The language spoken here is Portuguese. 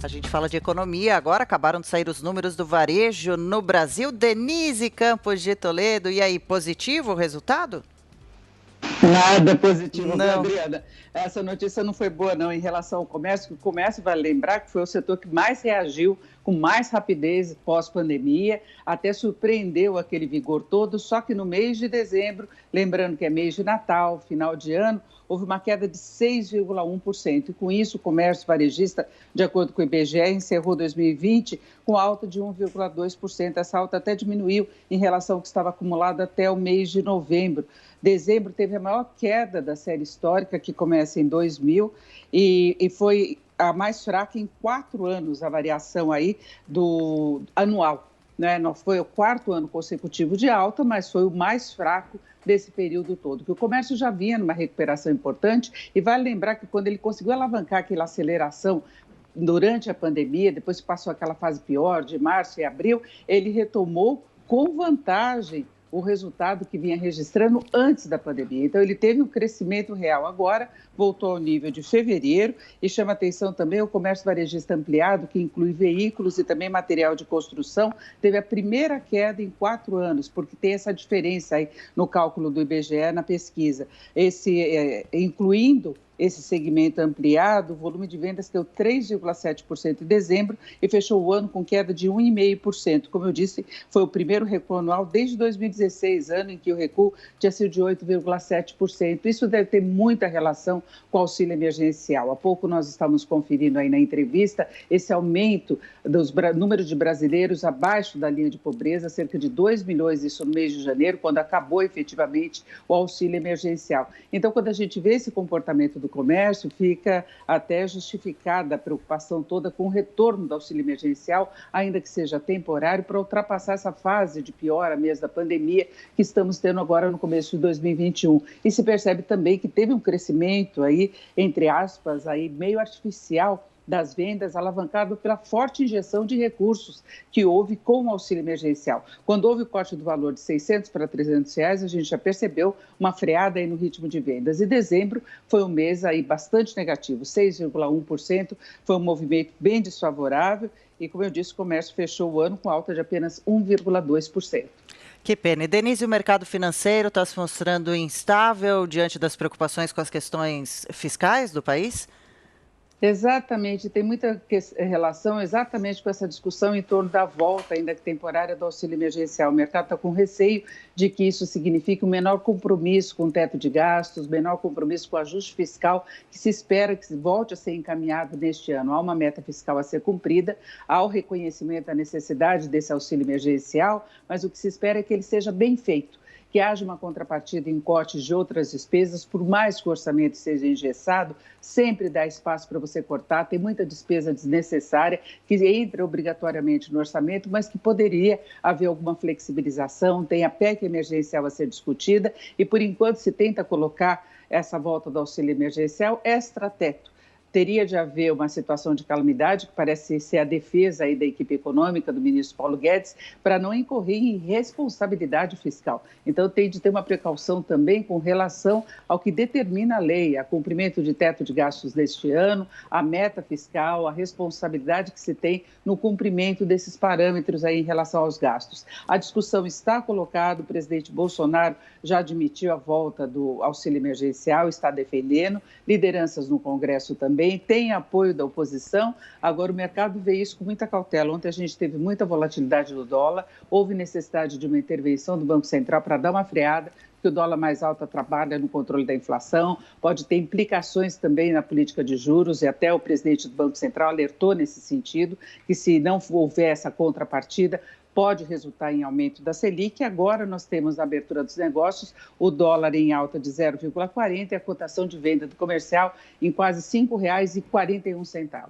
A gente fala de economia agora, acabaram de sair os números do varejo no Brasil. Denise Campos de Toledo, e aí, positivo o resultado? Nada positivo, viu, Não. Adriana? Essa notícia não foi boa, não, em relação ao comércio, que o comércio, vale lembrar, que foi o setor que mais reagiu com mais rapidez pós-pandemia, até surpreendeu aquele vigor todo, só que no mês de dezembro, lembrando que é mês de Natal, final de ano, houve uma queda de 6,1%. E com isso, o comércio varejista, de acordo com o IBGE, encerrou 2020 com alta de 1,2%. Essa alta até diminuiu em relação ao que estava acumulado até o mês de novembro. Dezembro teve a maior queda da série histórica, que começa em 2000, e foi a mais fraca em 4 anos, a variação aí do anual. Né? Não foi o quarto ano consecutivo de alta, mas foi o mais fraco desse período todo, que o comércio já vinha numa recuperação importante, e vale lembrar que quando ele conseguiu alavancar aquela aceleração durante a pandemia, depois que passou aquela fase pior, de março e abril, ele retomou com vantagem o resultado que vinha registrando antes da pandemia. Então, ele teve um crescimento real agora, voltou ao nível de fevereiro, e chama atenção também o comércio varejista ampliado, que inclui veículos e também material de construção, teve a primeira queda em 4 anos, porque tem essa diferença aí no cálculo do IBGE na pesquisa. Incluindo esse segmento ampliado, o volume de vendas caiu 3,7% em dezembro e fechou o ano com queda de 1,5%. Como eu disse, foi o primeiro recuo anual desde 2016, ano em que o recuo tinha sido de 8,7%. Isso deve ter muita relação com o auxílio emergencial. Há pouco nós estávamos conferindo aí na entrevista esse aumento dos números de brasileiros abaixo da linha de pobreza, cerca de 2 milhões, isso no mês de janeiro, quando acabou efetivamente o auxílio emergencial. Então, quando a gente vê esse comportamento do comércio, fica até justificada a preocupação toda com o retorno do auxílio emergencial, ainda que seja temporário, para ultrapassar essa fase de piora mesmo da pandemia que estamos tendo agora no começo de 2021. E se percebe também que teve um crescimento aí, entre aspas, aí meio artificial das vendas, alavancado pela forte injeção de recursos que houve com o auxílio emergencial. Quando houve o corte do valor de R$ 600 para R$ 300, a gente já percebeu uma freada aí no ritmo de vendas. E dezembro foi um mês aí bastante negativo, 6,1%, foi um movimento bem desfavorável e, como eu disse, o comércio fechou o ano com alta de apenas 1,2%. Que pena. E Denise, o mercado financeiro está se mostrando instável diante das preocupações com as questões fiscais do país? Exatamente, tem muita relação exatamente com essa discussão em torno da volta, ainda que temporária, do auxílio emergencial. O mercado está com receio de que isso signifique um menor compromisso com o teto de gastos, menor compromisso com o ajuste fiscal, que se espera que volte a ser encaminhado neste ano. Há uma meta fiscal a ser cumprida, há o reconhecimento da necessidade desse auxílio emergencial, mas o que se espera é que ele seja bem feito, que haja uma contrapartida em cortes de outras despesas, por mais que o orçamento seja engessado, sempre dá espaço para você cortar, tem muita despesa desnecessária que entra obrigatoriamente no orçamento, mas que poderia haver alguma flexibilização, tem a PEC emergencial a ser discutida e, por enquanto, se tenta colocar essa volta do auxílio emergencial extra-teto. Teria de haver uma situação de calamidade, que parece ser a defesa aí da equipe econômica do ministro Paulo Guedes, para não incorrer em responsabilidade fiscal. Então, tem de ter uma precaução também com relação ao que determina a lei, a cumprimento de teto de gastos deste ano, a meta fiscal, a responsabilidade que se tem no cumprimento desses parâmetros aí em relação aos gastos. A discussão está colocada, o presidente Bolsonaro já admitiu a volta do auxílio emergencial, está defendendo, lideranças no Congresso também, tem apoio da oposição. Agora, o mercado vê isso com muita cautela. Ontem a gente teve muita volatilidade do dólar, houve necessidade de uma intervenção do Banco Central para dar uma freada, porque o dólar mais alto trabalha no controle da inflação, pode ter implicações também na política de juros, e até o presidente do Banco Central alertou nesse sentido, que se não houver essa contrapartida, pode resultar em aumento da Selic. Agora nós temos na abertura dos negócios o dólar em alta de 0,40 e a cotação de venda do comercial em quase R$ 5,41.